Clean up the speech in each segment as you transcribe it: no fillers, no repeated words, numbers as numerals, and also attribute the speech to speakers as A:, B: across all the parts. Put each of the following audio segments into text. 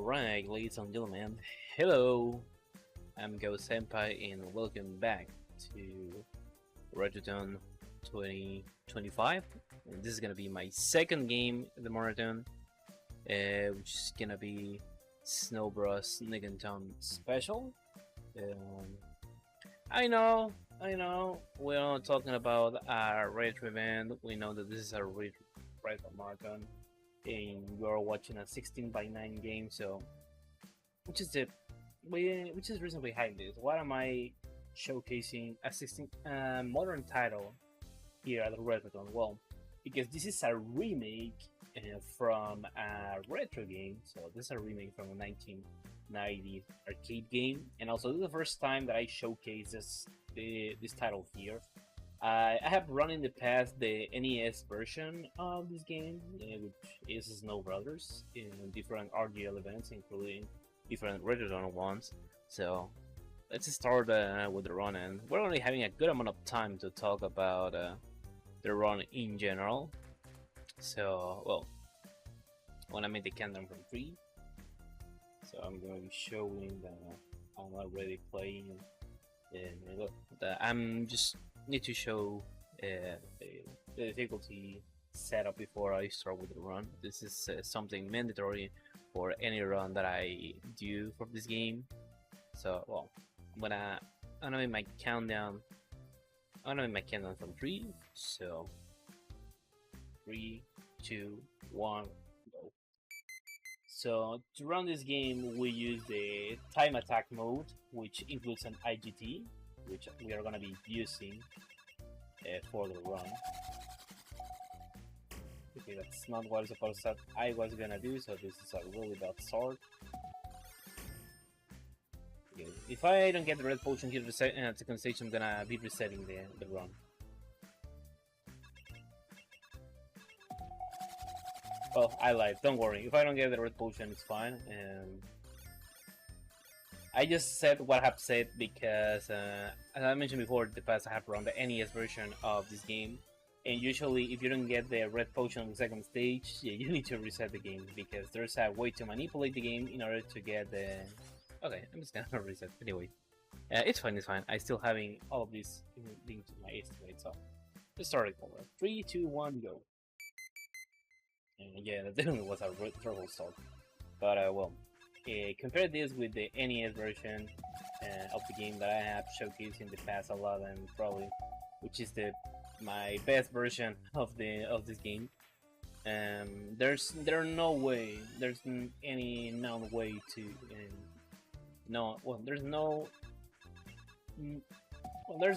A: Alright, ladies and gentlemen, hello! I'm GhostSenpai and welcome back to Retrothon 2025. And this is gonna be my second game in the marathon, which is gonna be Snow Bros. Niganton Special. Um, I know, we're not talking about a retro event. We know that this is a retro marathon, and you're watching a 16:9 game, so which is the which is the reason behind this. Why am I showcasing a 16 modern title here at the Retrothon? Well, because this is a remake from a retro game. So this is a remake from a 1990s arcade game, and also this is the first time that I showcase this title here. I have run in the past the NES version of this game, which is Snow Brothers, in different RGL events, including different Retrothon ones. So let's start with the run, and we're only having a good amount of time to talk about the run in general. So, well, when I made the countdown from 3, so I'm going to be showing that I'm already playing, and look, I'm just need to show the difficulty setup before I start with the run. This is something mandatory for any run that I do for this game. So, well, when I'm gonna make my countdown. I'm gonna make my countdown from 3. So, 3, 2, 1, go. So to run this game, we use the time attack mode, which includes an IGT, which we are gonna be using for the run. Okay, that's not what I was gonna do, so this is a really bad start. Okay, if I don't get the red potion here at the second stage, I'm gonna be resetting the run. Oh, I lied, don't worry, if I don't get the red potion, it's fine. I just said what I have said because, as I mentioned before, in the past I have run the NES version of this game, and usually if you don't get the red potion on the second stage, yeah, you need to reset the game, because there's a way to manipulate the game in order to get the... Okay, I'm just gonna reset anyway. It's fine, I still having all of these linked to my estimate, so let's start it over. 3, 2, 1, go. And yeah, that definitely was a terrible start, but well. Compare this with the NES version of the game that I have showcased in the past a lot, and probably, which is my best version of this game. There's no way, there's any known way to there's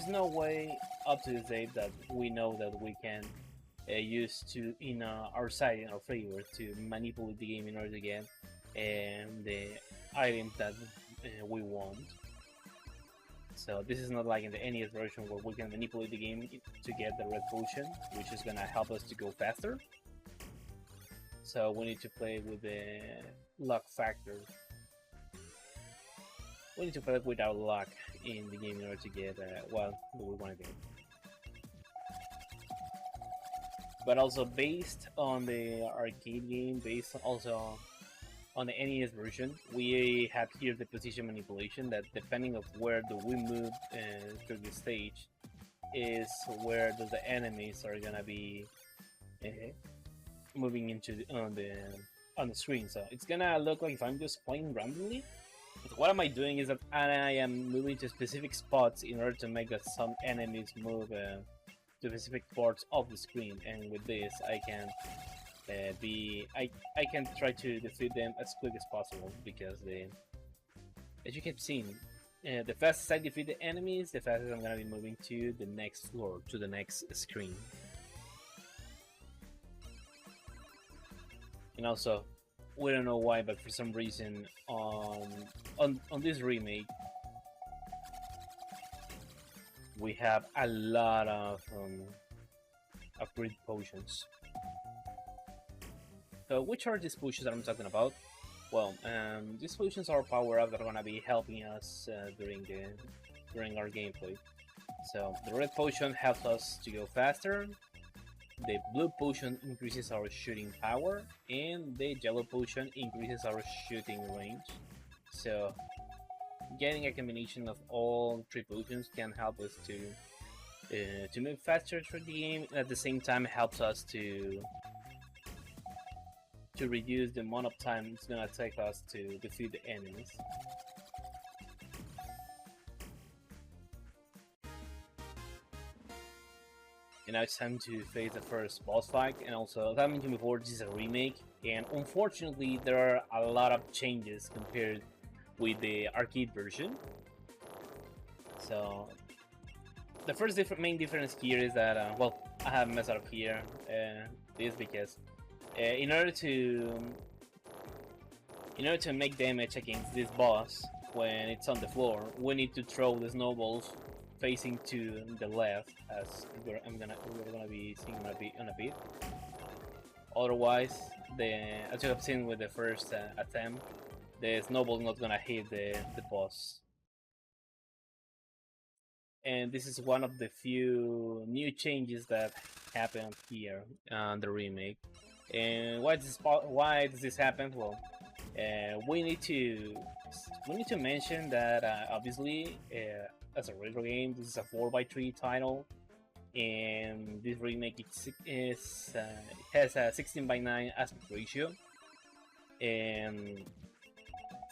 A: no way up to this date that we know that we can use to in our side, in our favor, to manipulate the game in order to get the items that we want. So this is not like in the NES version where we can manipulate the game to get the red potion, which is gonna help us to go faster. So we need to play with the luck factor. We need to play with our luck in the game in order to get what we want to get. But also based on the arcade game, based also on the NES version, we have here the position manipulation, that depending of where do we move through the stage is where the enemies are gonna be moving into on the screen. So it's gonna look like if I'm just playing randomly. But what am I doing is that I am moving to specific spots in order to make that some enemies move to specific parts of the screen, and with this I can I can try to defeat them as quick as possible, because as you keep seeing, the fastest I defeat the enemies, the fastest I'm gonna be moving to the next floor, to the next screen. And also, we don't know why, but for some reason on this remake we have a lot of upgrade potions. So which are these potions that I'm talking about? Well, these potions are power-ups that are gonna be helping us during our gameplay. So the red potion helps us to go faster. the blue potion increases our shooting power, and the yellow potion increases our shooting range. So getting a combination of all three potions can help us to move faster through the game, and at the same time helps us to reduce the amount of time it's gonna take us to defeat the enemies. And now it's time to face the first boss fight, and also, as I mentioned before, this is a remake, and unfortunately there are a lot of changes compared with the arcade version. So the first main difference here is that, well, I have messed up here, this because in order to make damage against this boss when it's on the floor, we need to throw the snowballs facing to the left, as we're gonna be seeing in a bit. Otherwise, as you have seen with the first attempt, the snowball is not gonna hit the boss. And this is one of the few new changes that happened here on the remake. And why does this happen? Well, we need to mention that obviously, as a retro game, this is a 4x3 title, and this remake has a 16:9 aspect ratio, and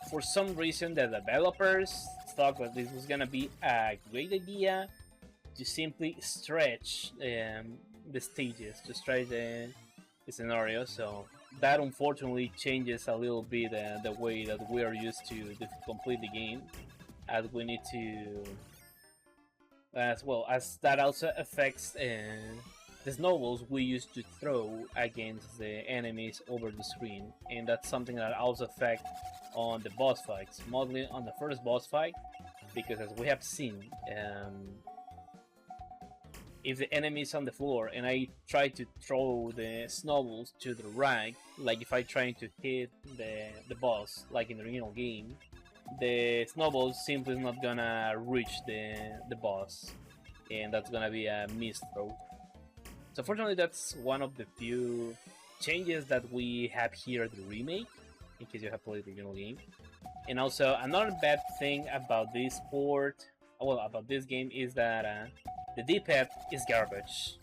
A: for some reason the developers thought that this was gonna be a great idea to simply stretch the stages, to stretch the scenario. So that unfortunately changes a little bit the way that we are used to complete the game, as we need to, as well as that also affects the snowballs we used to throw against the enemies over the screen, and that's something that also affects on the boss fights, mostly on the first boss fight, because as we have seen, if the enemy is on the floor and I try to throw the snowballs to the right, like if I try to hit the boss like in the original game, the snowball simply is not gonna reach the boss, and that's gonna be a missed throw. So fortunately, that's one of the few changes that we have here at the remake, in case you have played the original game. And also, another bad thing about this port, well, about this game, is that the D-pad is garbage.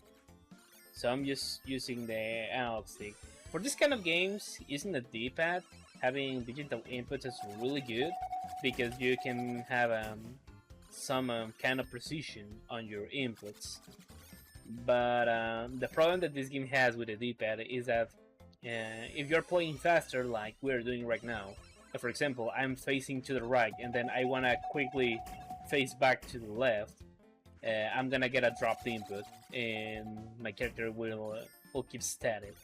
A: So I'm just using the analog stick. For this kind of games, using the D-pad, having digital inputs is really good, because you can have some kind of precision on your inputs. But the problem that this game has with the D-pad is that if you're playing faster, like we're doing right now, for example, I'm facing to the right and then I want to quickly face back to the left, I'm gonna get a dropped input and my character will keep static.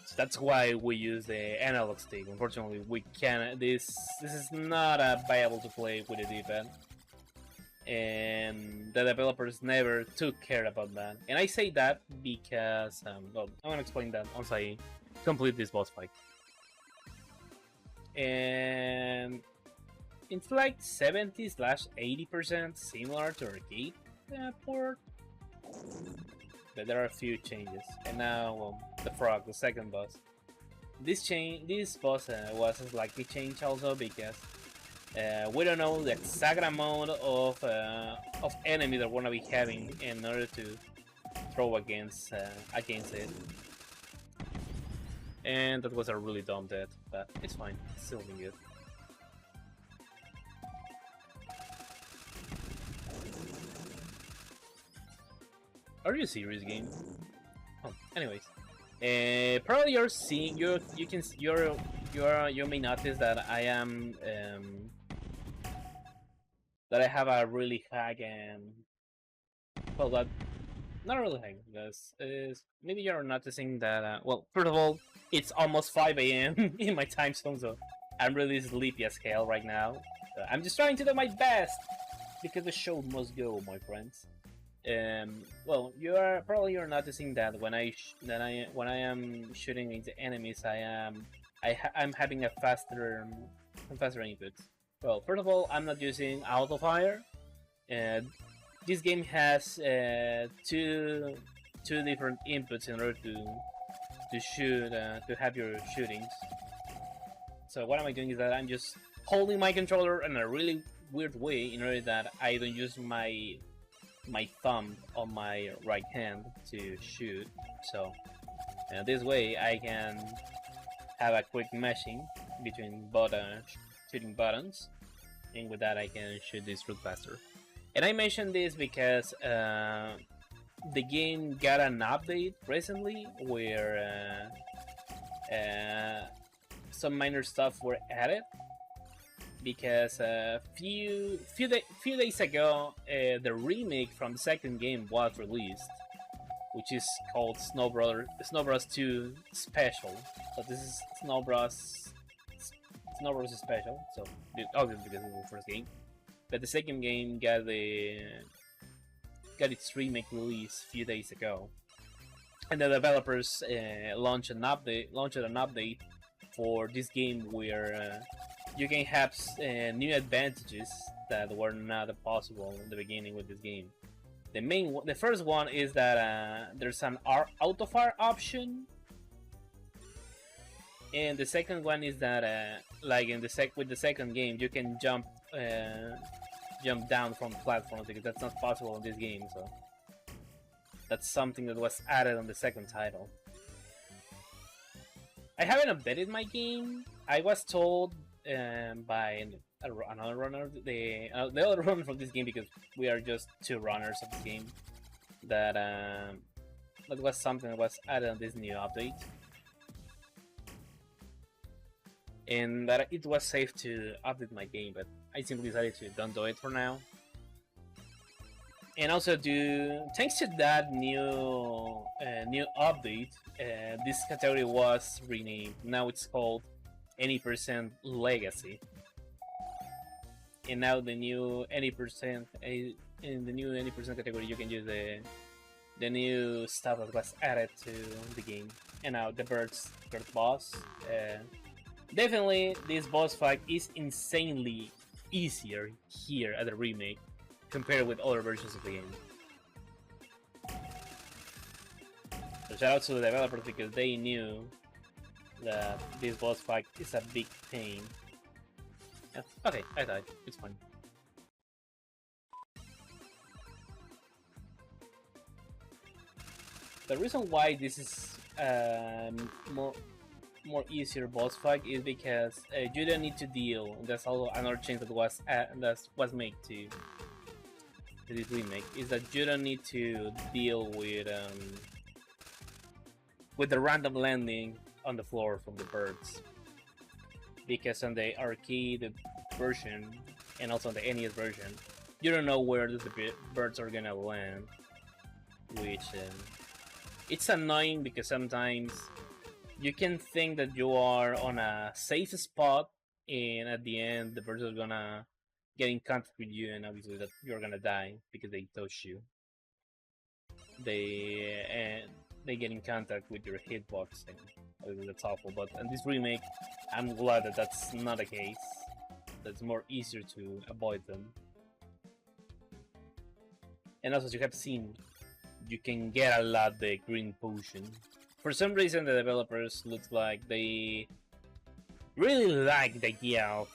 A: So that's why we use the analog stick. Unfortunately, we can't. This is not viable to play with a D-pad, and the developers never took care about that. And I say that because, well, I'm gonna explain that once I complete this boss fight. And it's like 70/80% similar to arcade port, but there are a few changes. And now, well, the frog, the second boss. This boss was a slightly changed also, because we don't know the exact amount of enemy that we're gonna be having in order to throw against it. And that was a really dumb death, but it's fine. It's still been good. Are you serious, game? Oh, anyways, probably you're seeing you may notice that I am that I have a really high well, that not really high, because maybe you're noticing that well, first of all, it's almost 5 AM in my time zone, so I'm really sleepy as hell right now. I'm just trying to do my best because the show must go, my friends. Well, you're noticing that when I am shooting into enemies, I'm having a faster input. Well, first of all, I'm not using auto fire. This game has two two different inputs in order to shoot to have your shootings. So what am I doing is that I'm just holding my controller in a really weird way in order that I don't use my thumb on my right hand to shoot. So this way I can have a quick meshing between shooting buttons, and with that I can shoot this route faster. And I mentioned this because the game got an update recently where some minor stuff were added, because a few days ago the remake from the second game was released, which is called Snow Bros 2 Special. So this is Snow Bros Special. So obviously because it's the first game, but the second game got its remake release a few days ago, and the developers launched an update for this game where you can have new advantages that were not possible in the beginning with this game. The first one is that there's an autofire option, and the second one is that like in with the second game, you can jump down from platforms, because that's not possible in this game. So that's something that was added on the second title. I haven't updated my game. I was told by another runner, the other runner from this game, because we are just two runners of this game, that that was something that was added on this new update, and that it was safe to update my game, but I simply decided to don't do it for now. And also, thanks to that new update, this category was renamed. Now it's called Any Percent Legacy. And now the new Any Percent in the new Any Percent category, you can use the new stuff that was added to the game. And now the bird boss. Definitely, this boss fight is insanely easier here at the remake compared with other versions of the game. So shout out to the developers, because they knew that this boss fight is a big pain. Yeah, okay, I died. It's fine. The reason why this is more easier boss fight is because you don't need to deal. That's also another change that was made to this remake, is that you don't need to deal with the random landing on the floor from the birds, because on the arcade version and also on the NES version, you don't know where the birds are gonna land, which it's annoying, because sometimes you can think that you are on a safe spot, and at the end the birds are gonna get in contact with you, and obviously that you're gonna die because they touch you. They get in contact with your hitbox, and that's awful. But in this remake, I'm glad that that's not the case. That's more easier to avoid them. And also, as you have seen, you can get a lot the green potion. For some reason, the developers look like they really like the idea of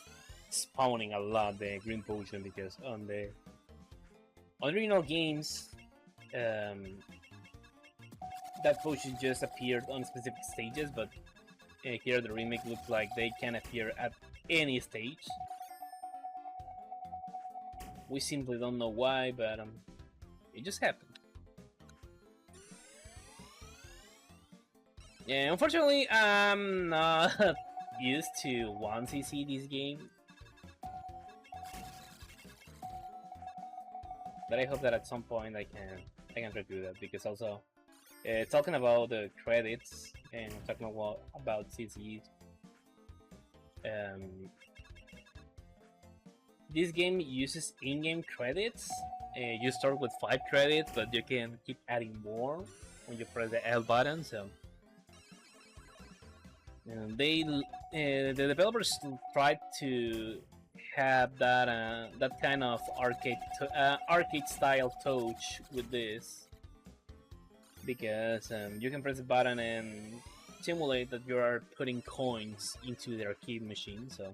A: spawning a lot the green potion, because on the original games, that potion just appeared on specific stages, but here the remake looks like they can appear at any stage. We simply don't know why, but it just happened. Yeah, unfortunately, I'm not used to 1cc this game, but I hope that at some point I can try to do that, because also talking about the credits and talking about CCs, this game uses in-game credits. You start with 5 credits, but you can keep adding more when you press the L button. So the developers tried to have that kind of arcade style touch with this, because you can press the button and simulate that you are putting coins into the arcade machine. So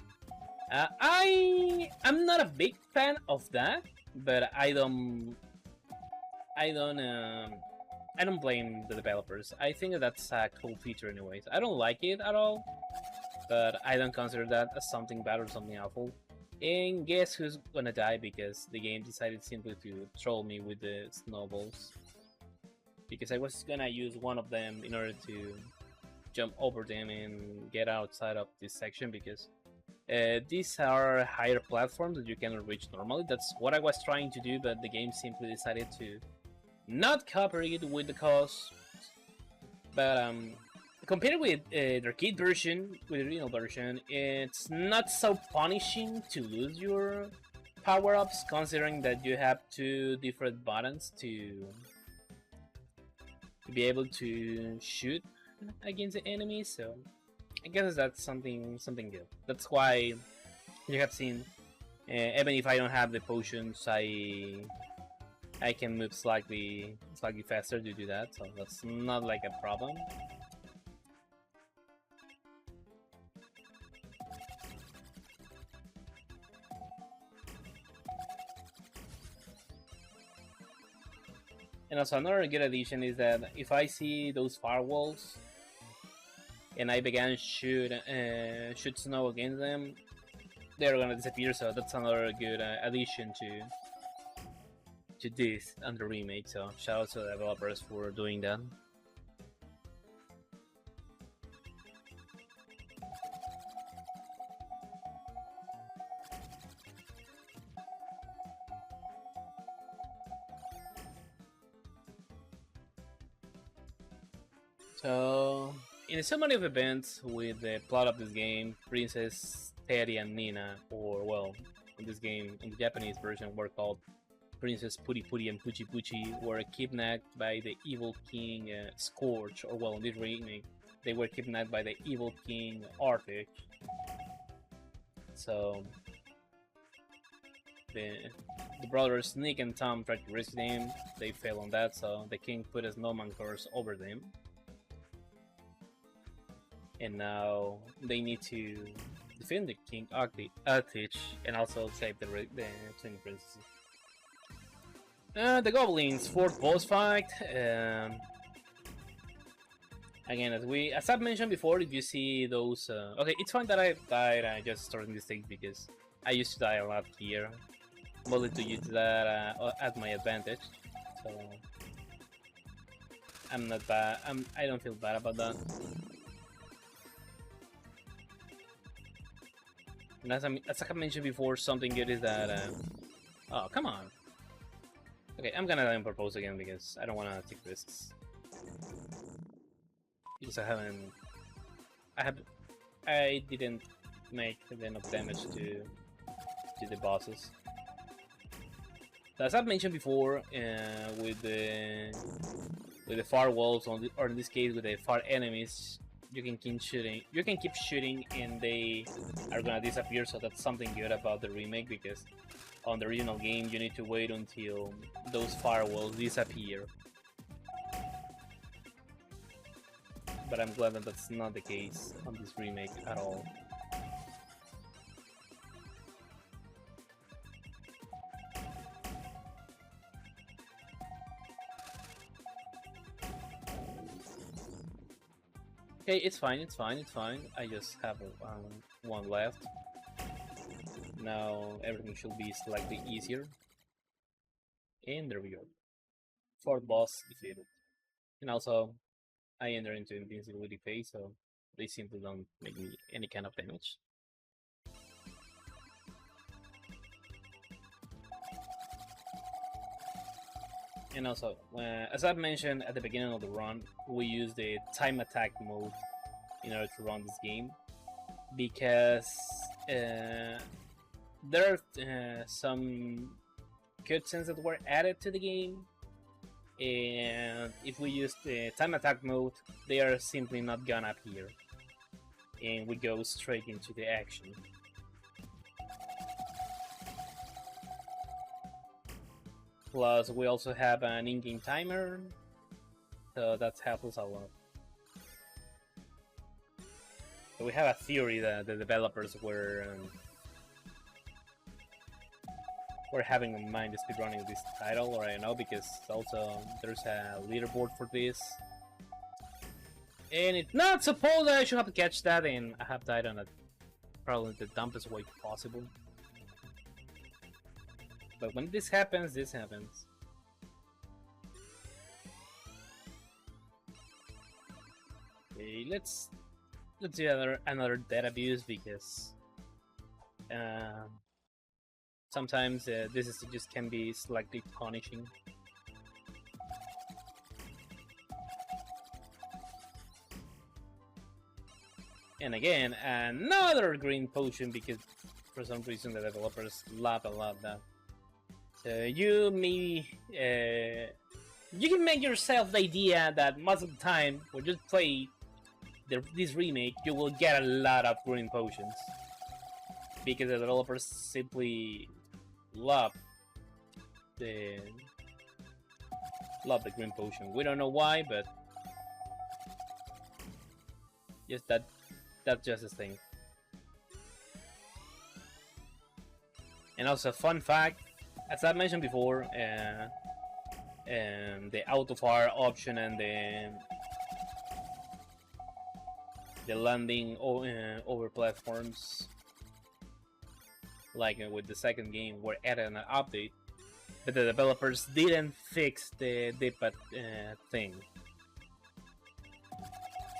A: I'm not a big fan of that, but I don't blame the developers. I think that's a cool feature anyways. I don't like it at all, but I don't consider that as something bad or something awful. And guess who's gonna die because the game decided simply to troll me with the snowballs. Because I was gonna use one of them in order to jump over them and get outside of this section, because these are higher platforms that you cannot reach normally. That's what I was trying to do, but the game simply decided to not cooperate with the cause. But compared with the arcade version, with the original version, it's not so punishing to lose your power-ups, considering that you have 2 different buttons to be able to shoot against the enemies. So I guess that's something good. That's why you have seen, even if I don't have the potions, I can move slightly faster to do that. So that's not like a problem. And also another good addition is that if I see those firewalls and I began shoot snow against them, they're gonna disappear. So that's another good addition to this and the remake. So shout out to the developers for doing that. So, in a summary of events with the plot of this game, Princess Teddy and Nina, or well, in this game, in the Japanese version, were called Princess Puri Puri and Puchi Puchi, were kidnapped by the evil king Scorch, or well, in this remake, they were kidnapped by the evil king Arctic. So, the brothers Nick and Tom tried to rescue them. They failed on that, so the king put a snowman curse over them. And now they need to defend the King Arctic and also save the twin princesses. The goblins' 4th boss fight. Again, as I've mentioned before, if you see those, okay, it's fine that I died. I just started this thing because I used to die a lot here, mostly to use that at my advantage. So I'm not bad. I don't feel bad about that. And as I mentioned before, something good is that oh, come on. Okay, I'm gonna die on purpose again because I don't want to take risks. Because I didn't make enough damage to the bosses. So as I've mentioned before, with the firewalls, or in this case with the far enemies, you can keep shooting. You can keep shooting, and they are gonna disappear. So that's something good about the remake, because on the original game you need to wait until those firewalls disappear. But I'm glad that that's not the case on this remake at all. Okay, it's fine. I just have one left. Now everything should be slightly easier. And there we go. 4th boss defeated. And also, I enter into invincibility phase, so they simply don't make me any kind of damage. And also, as I've mentioned at the beginning of the run, we use the time attack mode in order to run this game, because there are some cutscenes that were added to the game, and if we use the time attack mode, they are simply not gonna appear, and we go straight into the action. Plus, we also have an in-game timer, so that's helped us a lot. So we have a theory that the developers were having in mind the speedrunning of this title right now, because also there's a leaderboard for this. And it's not supposed that I should have to catch that, and I have died on it probably the dumbest way possible. But when this happens, this happens. Okay, let's do another data abuse, because sometimes this just can be slightly punishing. And again, another green potion, because for some reason the developers love that. So you can make yourself the idea that most of the time when you play this remake, you will get a lot of green potions, because the developers simply love the green potion. We don't know why, but yes, that's just a thing. And also, fun fact, as I mentioned before, the auto-fire option and the landing over platforms, like with the second game, were added an update, but the developers didn't fix the dip-pad thing.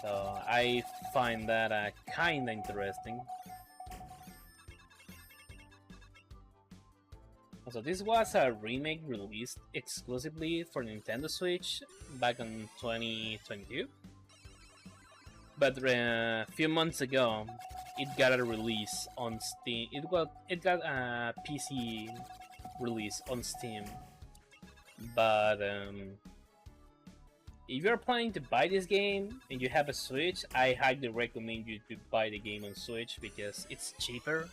A: So I find that kinda interesting. So this was a remake released exclusively for Nintendo Switch back in 2022. But a few months ago, it got a release on Steam. It got a PC release on Steam. But if you're planning to buy this game and you have a Switch, I highly recommend you to buy the game on Switch, because it's cheaper.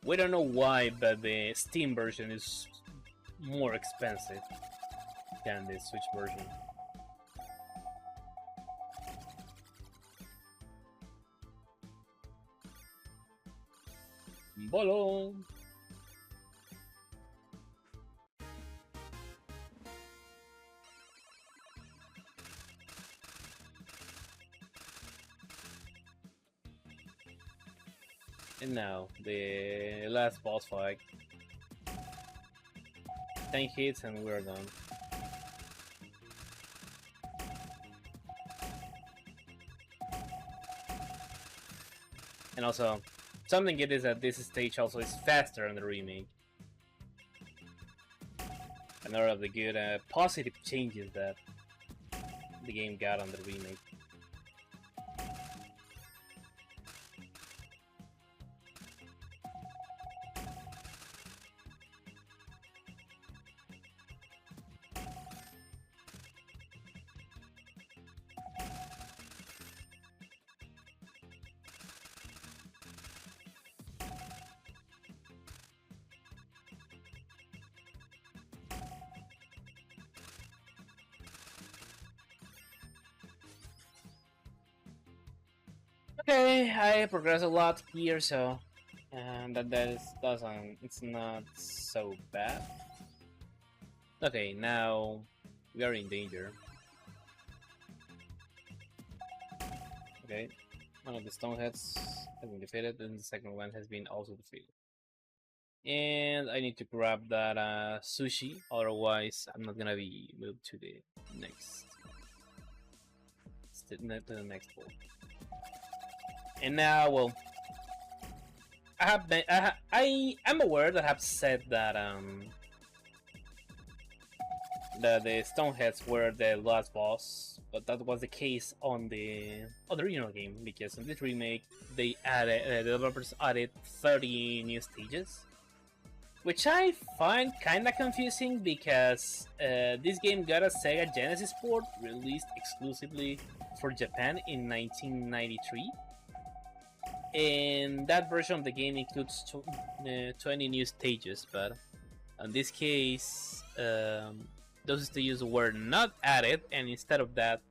A: We don't know why, but the Steam version is more expensive than the Switch version. Bolo! And now, the last boss fight. 10 hits and we're done. And also, something good is that this stage also is faster in the remake. Another of the good positive changes that the game got on the remake. Okay, I progressed a lot here, so it's not so bad. Okay, now we are in danger. Okay, one of the stoneheads has been defeated, and the second one has been also defeated. And I need to grab that sushi, otherwise I'm not gonna be moved to the next ball. And now, well, I am aware that I have said that that the Stoneheads were the last boss, but that was the case on the original game, because in this remake they added the developers added 30 new stages, which I find kinda confusing, because this game got a Sega Genesis port released exclusively for Japan in 1993. And that version of the game includes 20 new stages, but in this case, those stages were not added, and instead of that,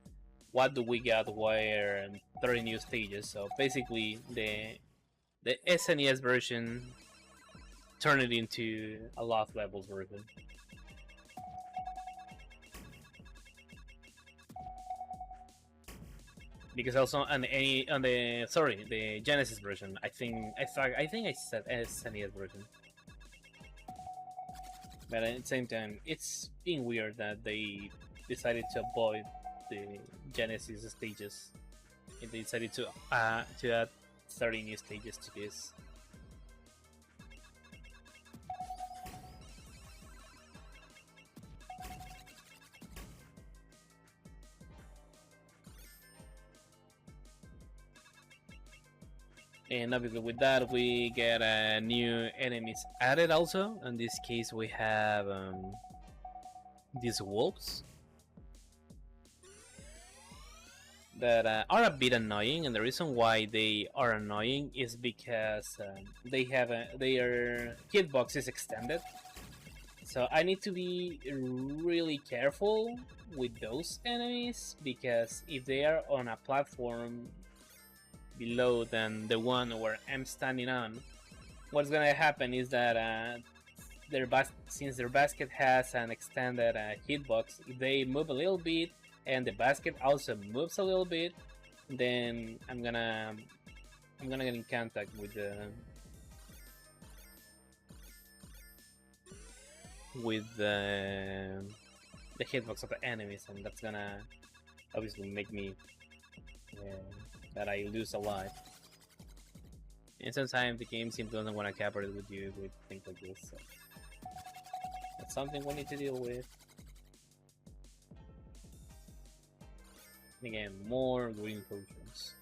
A: what do we got? Were 30 new stages. So basically, the SNES version turned it into a lost levels version. Because also on the Genesis version, I think I said SNES version. But at the same time, it's being weird that they decided to avoid the Genesis stages. And they decided to add 30 new stages to this. And obviously with that we get new enemies added also. In this case we have these wolves that are a bit annoying, and the reason why they are annoying is because their hitbox is extended. So I need to be really careful with those enemies, because if they are on a platform below than the one where I'm standing on, what's gonna happen is that since their basket has an extended hitbox, if they move a little bit and the basket also moves a little bit, then I'm gonna get in contact with the hitbox of the enemies, and that's gonna obviously make me that I lose a lot. And sometimes the game simply doesn't want to cooperate with you with things like this. So that's something we need to deal with. And again, more green potions.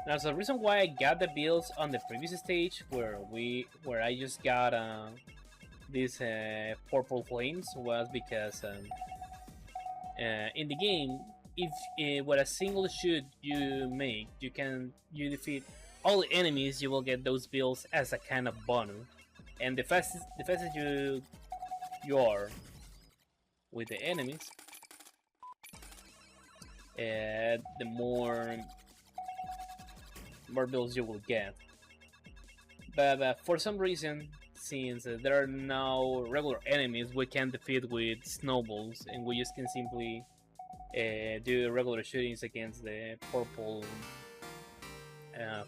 A: Now, so the reason why I got the builds on the previous stage, where I just got these purple flames, was because in the game, if with a single shoot you make, you defeat all the enemies, you will get those builds as a kind of bonus. And the faster you are with the enemies, the more builds you will get. But for some reason, since there are no regular enemies we can defeat with snowballs, and we just can simply do regular shootings against the purple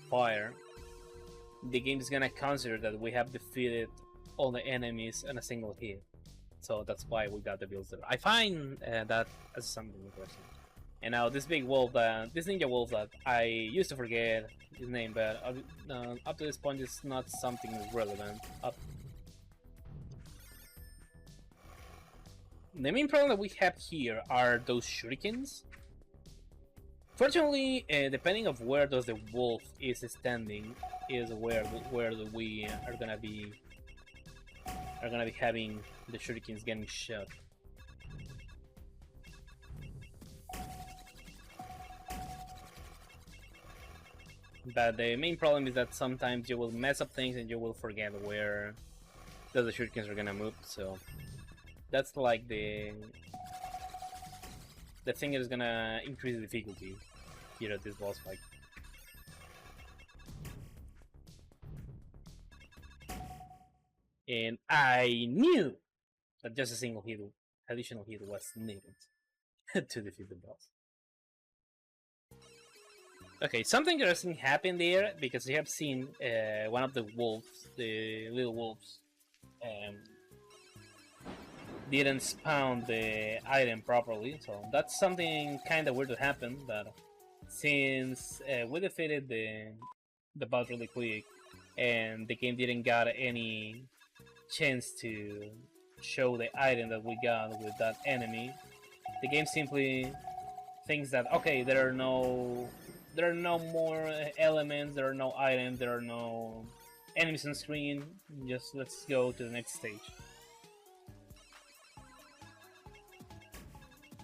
A: fire, the game is gonna consider that we have defeated all the enemies in a single hit. So that's why we got the builds there. I find that as something interesting. And now this big wolf, this ninja wolf that I used to forget his name, but up to this point it's not something relevant. The main problem that we have here are those shurikens. Fortunately, depending of where does the wolf is standing, is where we are gonna be having the shurikens getting shot. But the main problem is that sometimes you will mess up things and you will forget where the shurikens are gonna move. So that's like the thing that is gonna increase the difficulty here at this boss fight. And I knew that just a single hit, additional hit, was needed to defeat the boss. Okay, something interesting happened there, because we have seen one of the wolves, the little wolves, didn't spawn the item properly, so that's something kind of weird to happen. But since we defeated the boss really quick, and the game didn't got any chance to show the item that we got with that enemy, the game simply thinks that, okay, there are no more elements, there are no items, there are no enemies on screen, just let's go to the next stage.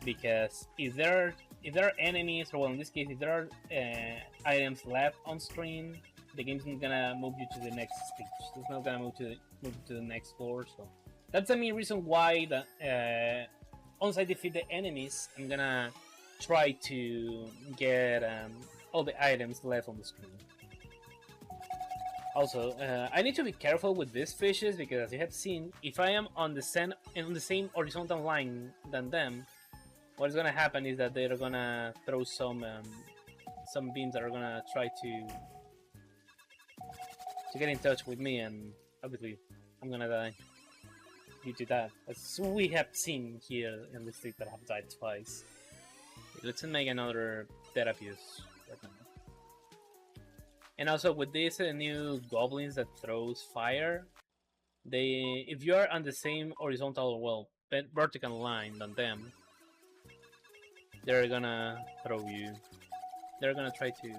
A: Because if there are enemies, or well, in this case, if there are items left on screen, the game's not gonna move you to the next stage. It's not gonna move to the next floor. So that's the main reason why once I defeat the enemies, I'm gonna try to get all the items left on the screen. Also, I need to be careful with these fishes because, as you have seen, if I am on the same horizontal line than them, what is gonna happen is that they're gonna throw some beams that are gonna try to get in touch with me, and obviously I'm gonna die due to that, as we have seen here in this league that have died twice. Let's make another data fuse right now. And also with these new goblins that throws fire, if you are on the same horizontal, well, vertical line than them, they're gonna throw you. They're gonna try to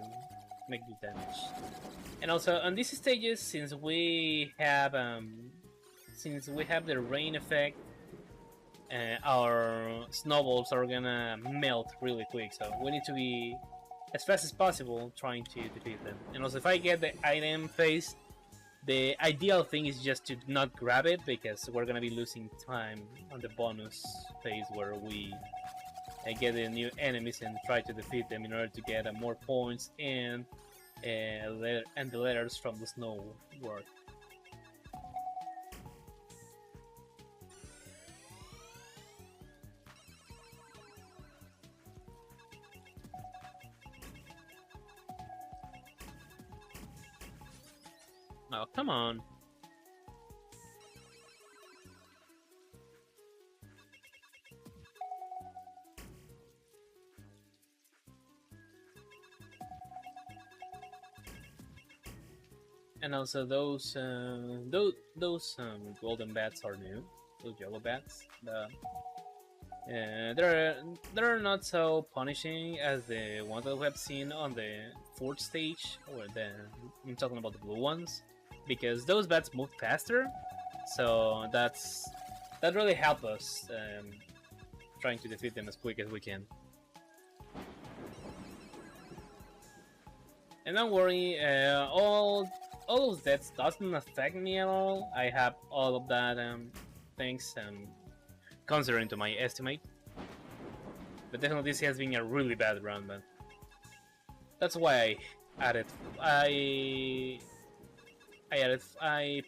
A: make you damage. And also on these stages, since we have the rain effect, our snowballs are gonna melt really quick. So we need to be as fast as possible trying to defeat them. And also, if I get the item phase, the ideal thing is just to not grab it, because we're gonna be losing time on the bonus phase where we get the new enemies and try to defeat them in order to get more points and the letters from the snow world. Oh, come on. And also those golden bats are new. Those yellow bats. They're not so punishing as the ones that we have seen on the fourth stage, or I'm talking about the blue ones, because those bats move faster, so that really helps us trying to defeat them as quick as we can. And don't worry, all those deaths doesn't affect me at all. I have all of that things considering to my estimate. But definitely this has been a really bad run, but that's why I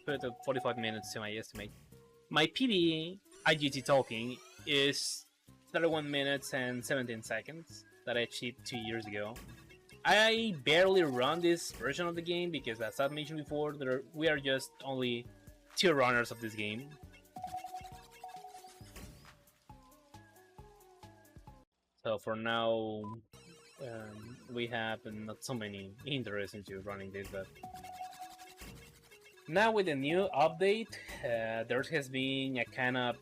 A: put 45 minutes to my estimate. My PB IGT talking is 31 minutes and 17 seconds that I achieved 2 years ago. I barely run this version of the game because, as I mentioned before, we are just only 2 runners of this game. So for now, we have not so many interest into running this, but now with the new update, there has been a kind of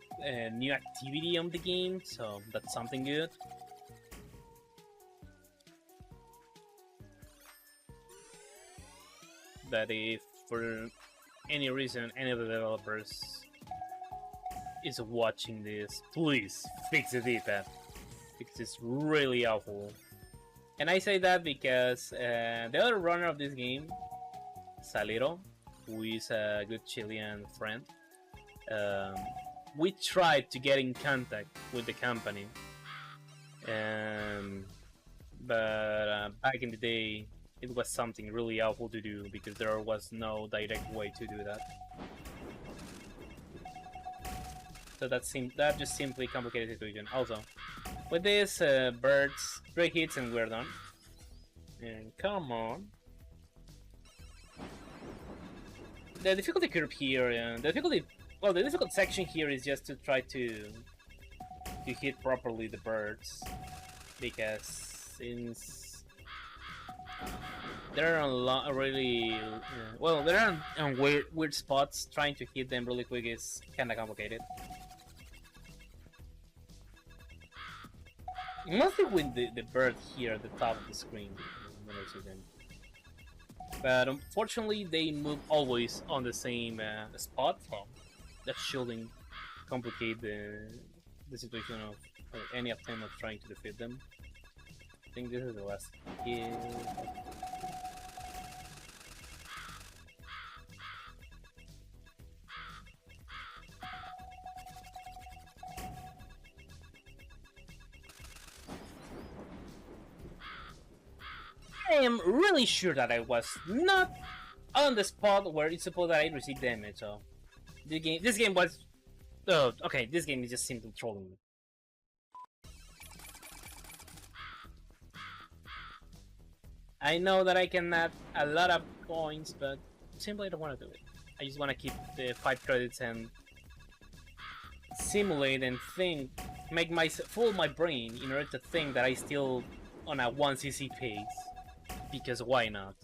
A: new activity on the game, so that's something good. But if for any reason any of the developers is watching this, please fix the D-pad, because it's really awful. And I say that because the other runner of this game, Salero, who is a good Chilean friend, we tried to get in contact with the company, but back in the day it was something really awful to do because there was no direct way to do that. So that just simply complicated the situation. Also, with this birds, 3 hits and we're done. And come on. The difficulty curve here, the difficult section here is just to try to hit properly the birds, because since there are a lot really there are weird spots, trying to hit them really quick is kind of complicated. Mostly with the bird here at the top of the screen when I see them. But unfortunately they move always on the same spot, so that shouldn't complicate the situation of any attempt of trying to defeat them. think this is the last kill. I am really sure that I was not on the spot where it's supposed that I received damage. So this game was. Oh, okay. This game is just simply trolling me. I know that I can add a lot of coins, but simply I don't want to do it. I just want to keep the 5 credits and simulate and think, fool my brain in order to think that I still on a 1cc pace. Because why not?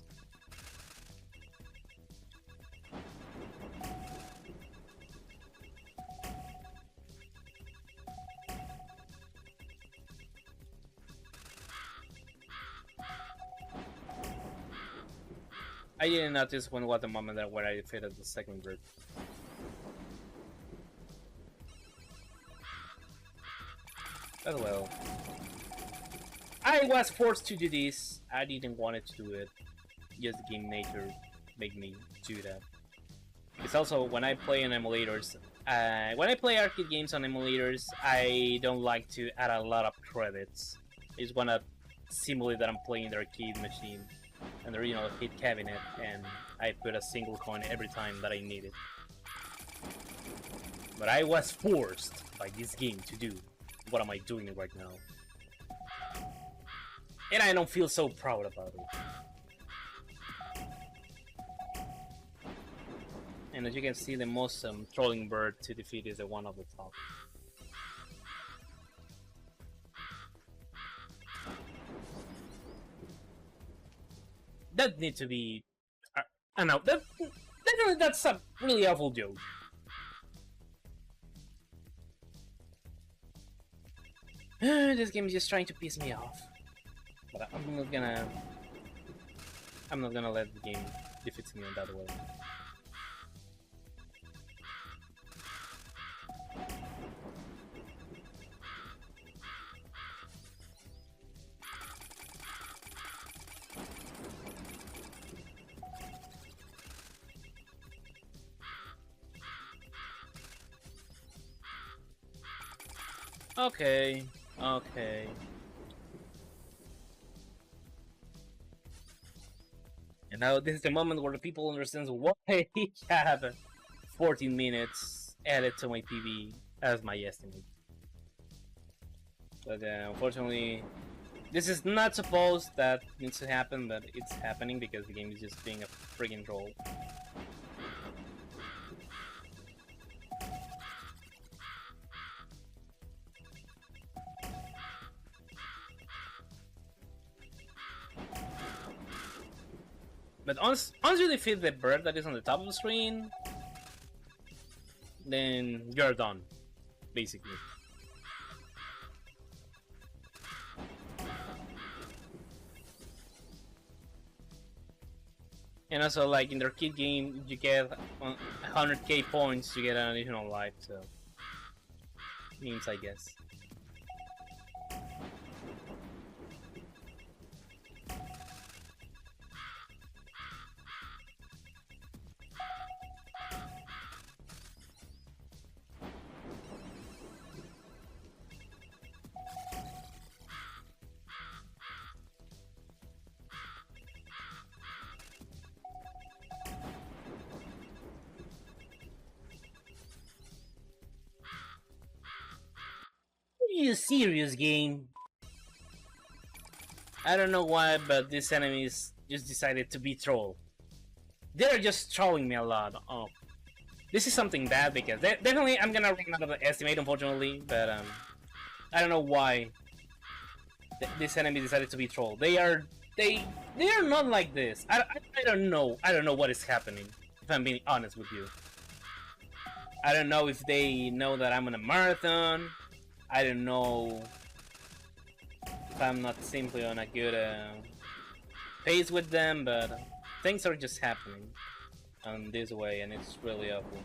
A: I didn't notice when was the moment where I defeated the second bird. As well. I was forced to do this. I didn't want it to do it. Just game nature made me do that. It's also when I play on emulators. When I play arcade games on emulators, I don't like to add a lot of credits. I just wanna simulate that I'm playing the arcade machine and the original arcade cabinet, and I put a single coin every time that I need it. But I was forced by this game to do what am I doing right now. And I don't feel so proud about it. And as you can see, the most trolling bird to defeat is the one at the top. That needs to be... I know, that's a really awful joke. This game is just trying to piss me off. But I'm not gonna let the game defeat me in that way. Okay, okay. And now this is the moment where the people understands why I have 14 minutes added to my PB as my estimate. But unfortunately, this is not supposed that needs to happen, but it's happening because the game is just being a friggin' troll. But once you defeat the bird that is on the top of the screen, then you're done, basically. And also, like in the arcade game, you get 100k points to get an additional life, so means I guess. Are you serious, game? I don't know why, but these enemies just decided to be troll. They're just trolling me a lot. Oh, this is something bad because definitely I'm gonna run out of the estimate, unfortunately. But I don't know why this enemy decided to be troll. They are not like this. I don't know. I don't know what is happening. If I'm being honest with you, I don't know if they know that I'm on a marathon. I don't know if I'm not simply on a good pace with them, but things are just happening on this way, and it's really awful.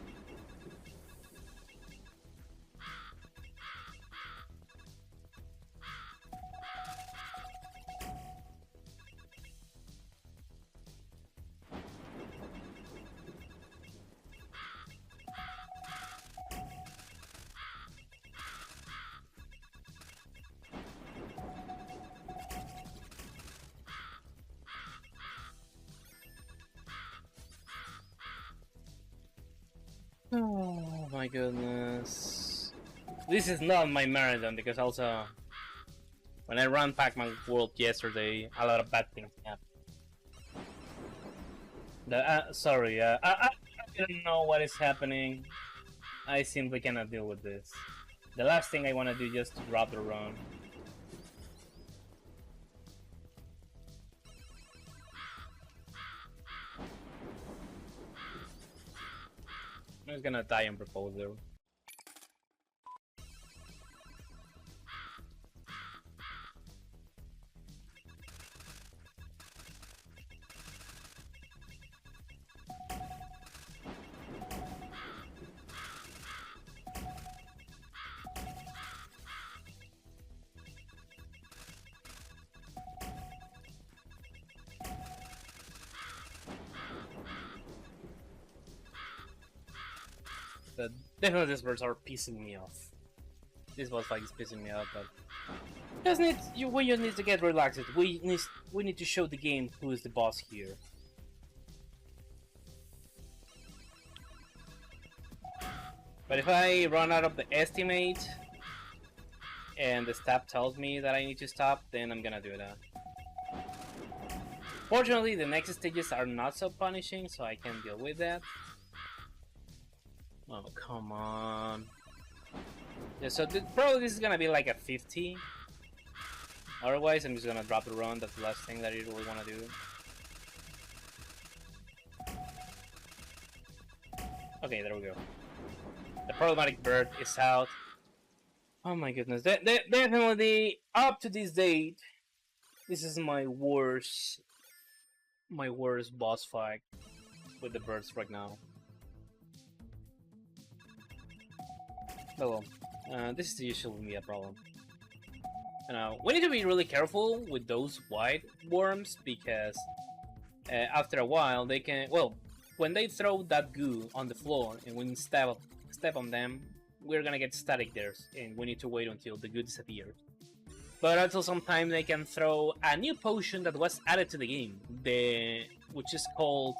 A: my goodness. This is not my marathon because also when I ran Pac-Man World yesterday, a lot of bad things happened. Sorry, I don't know what is happening. I simply cannot deal with this. The last thing I want to do is just to drop the run. I'm just gonna die on proposal. But definitely these birds are pissing me off. This boss fight is pissing me off, but we just need to get relaxed. We need to show the game who is the boss here. But if I run out of the estimate and the staff tells me that I need to stop, then I'm gonna do that. Fortunately, the next stages are not so punishing, so I can deal with that. Oh, come on. Yeah, so probably this is gonna be like a 50. Otherwise, I'm just gonna drop the run. That's the last thing that I really wanna do. Okay, there we go. The problematic bird is out. Oh my goodness. Definitely, up to this date, this is my worst boss fight with the birds right now. Hello. This is usually a problem. We need to be really careful with those white worms because after a while they can. Well, when they throw that goo on the floor and when you step on them, we're gonna get static there, and we need to wait until the goo disappears. But until sometime they can throw a new potion that was added to the game, which is called,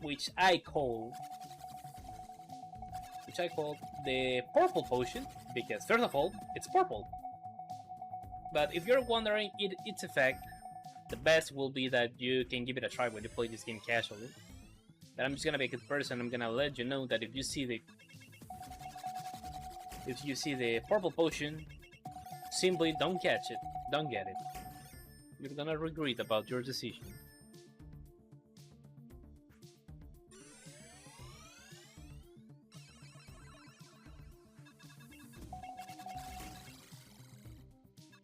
A: which I call the purple potion, because first of all, it's purple. But if you're wondering its effect, the best will be that you can give it a try when you play this game casually. But I'm just gonna be a good person. I'm gonna let you know that if you see the purple potion, simply don't catch it. Don't get it. You're gonna regret about your decision.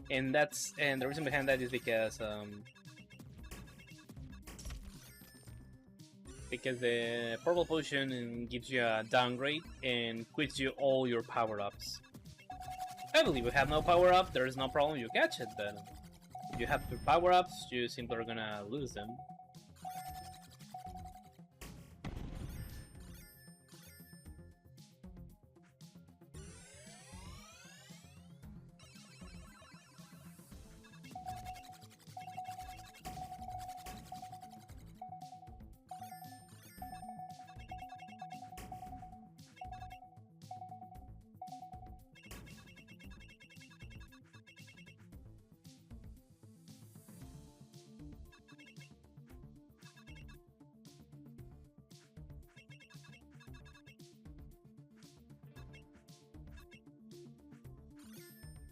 A: And the reason behind that is because the purple potion gives you a downgrade and quits you all your power-ups. I believe you have no power-up, there is no problem, you catch it, but if you have two power-ups, you simply are gonna lose them.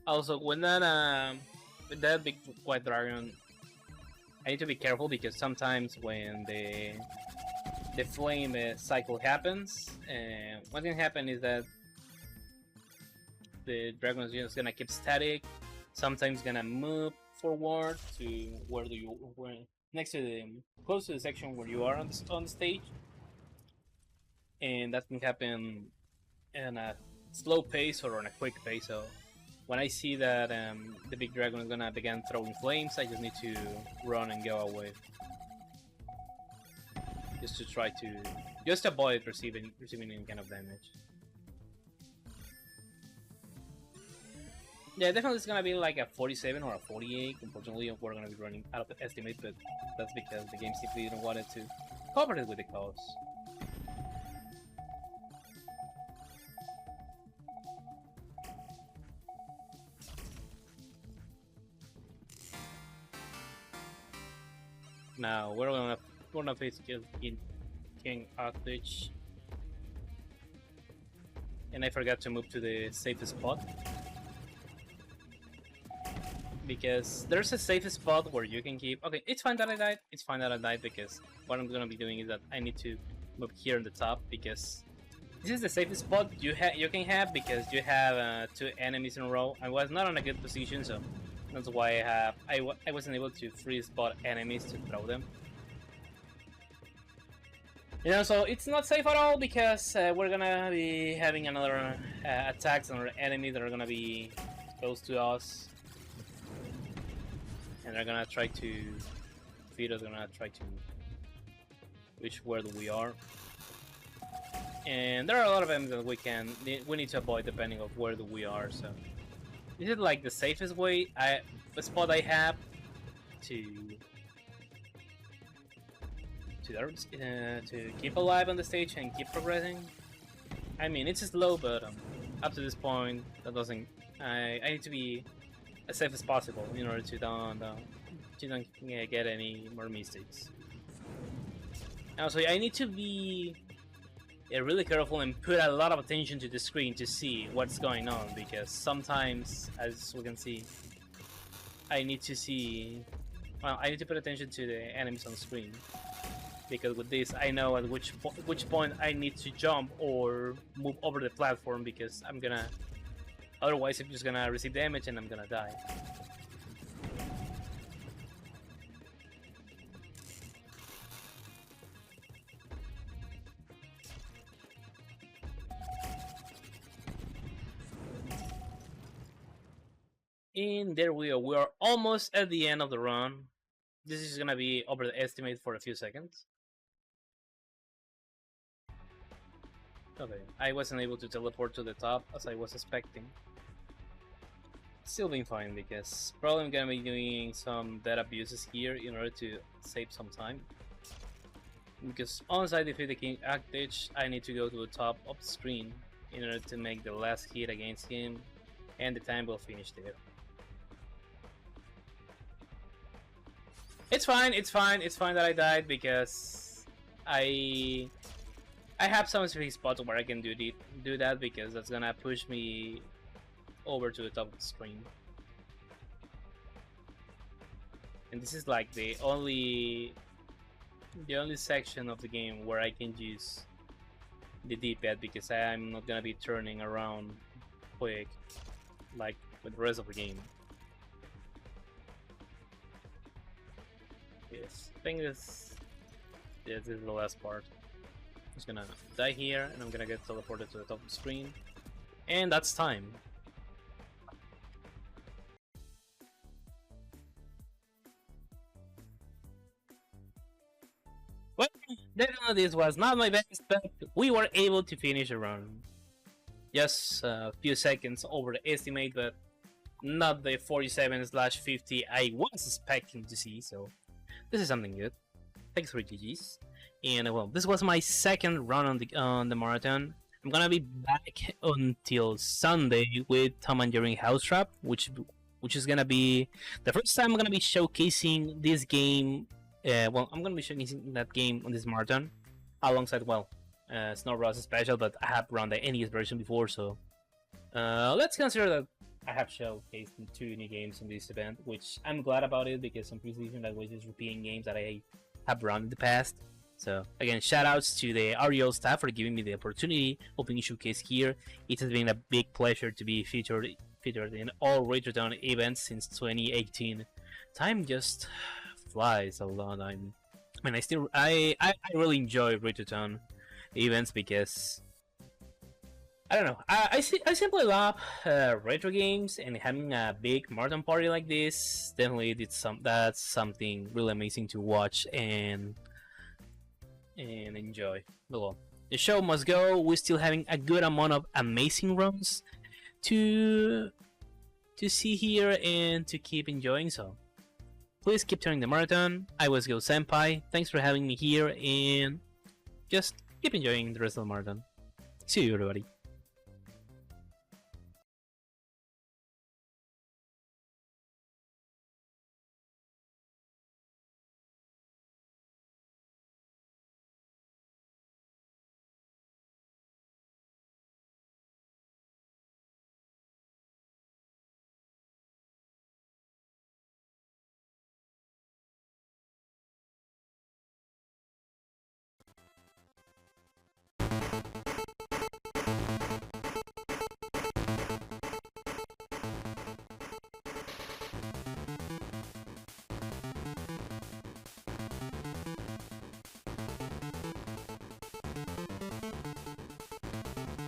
A: Also, with that big white dragon, I need to be careful because sometimes when the flame cycle happens, what can happen is that the dragon is just gonna keep static. Sometimes gonna move forward to next to close to the section where you are on the stage, and that can happen in a slow pace or on a quick pace. So when I see that the big dragon is gonna begin throwing flames, I just need to run and go away, just to try to avoid receiving any kind of damage. Yeah, definitely it's gonna be like a 47 or a 48. Unfortunately, we're gonna be running out of the estimate, but that's because the game simply didn't want it to cover it with the cost. Now we're gonna face King Arctic. And I forgot to move to the safest spot. Because there's a safe spot where you can keep... Okay, it's fine that I died. It's fine that I died because what I'm gonna be doing is that I need to move here on the top because this is the safest spot you can have because you have 2 enemies in a row. I was not in a good position, so that's why I wasn't able to free spot enemies to throw them. You know, so it's not safe at all because we're gonna be having another attacks on our enemies that are gonna be close to us. And they're gonna try to feed us, they're gonna try to reach where we are. And there are a lot of enemies that we need to avoid depending on where we are, so this is like the safest way, the spot I have to keep alive on the stage and keep progressing. I mean, it's slow, but up to this point, that doesn't. I need to be as safe as possible in order to don't get any more mistakes. Also, I need to be really careful and put a lot of attention to the screen to see what's going on because sometimes, as we can see, I need to see. Well, I need to put attention to the enemies on the screen because with this, I know at which point I need to jump or move over the platform because I'm gonna. Otherwise, I'm just gonna receive damage and I'm gonna die. And there we are. We are almost at the end of the run. This is gonna be over the estimate for a few seconds. Okay, I wasn't able to teleport to the top as I was expecting. Still being fine because probably I'm gonna be doing some data abuses here in order to save some time. Because once I defeat the King Arctic, I need to go to the top of the screen in order to make the last hit against him, and the time will finish there. It's fine that I died because I have some specific spots where I can do that because that's gonna push me over to the top of the screen. And this is like the only section of the game where I can use the D-pad because I'm not gonna be turning around quick like with the rest of the game. Yes, I think this is the last part. I'm just gonna die here and I'm gonna get teleported to the top of the screen. And that's time. Well, definitely this was not my best, but we were able to finish a run. Just a few seconds over the estimate, but not the 47/50 I was expecting to see, so this is something good. Thanks for GG's. And well, this was my second run on the marathon. I'm gonna be back until Sunday with Tom and Jerry House Trap, which is gonna be the first time I'm gonna be showcasing this game. Well, I'm gonna be showcasing that game on this marathon alongside Snow Bros Special, but I have run the NES version before, so let's consider that I have showcased 2 new games in this event, which I'm glad about it because I'm pretty sure that was just repeating games that I have run in the past. So again, shoutouts to the RGL staff for giving me the opportunity of being showcased here. It has been a big pleasure to be featured in all Retrothon events since 2018. Time just flies a lot. I really enjoy Retrothon events because I don't know. I simply love retro games, and having a big marathon party like this definitely that's something really amazing to watch and enjoy. Well, the show must go. We're still having a good amount of amazing runs to see here and to keep enjoying. So please keep turning the marathon. I was GhostSenpai. Thanks for having me here, and just keep enjoying the rest of the marathon. See you, everybody.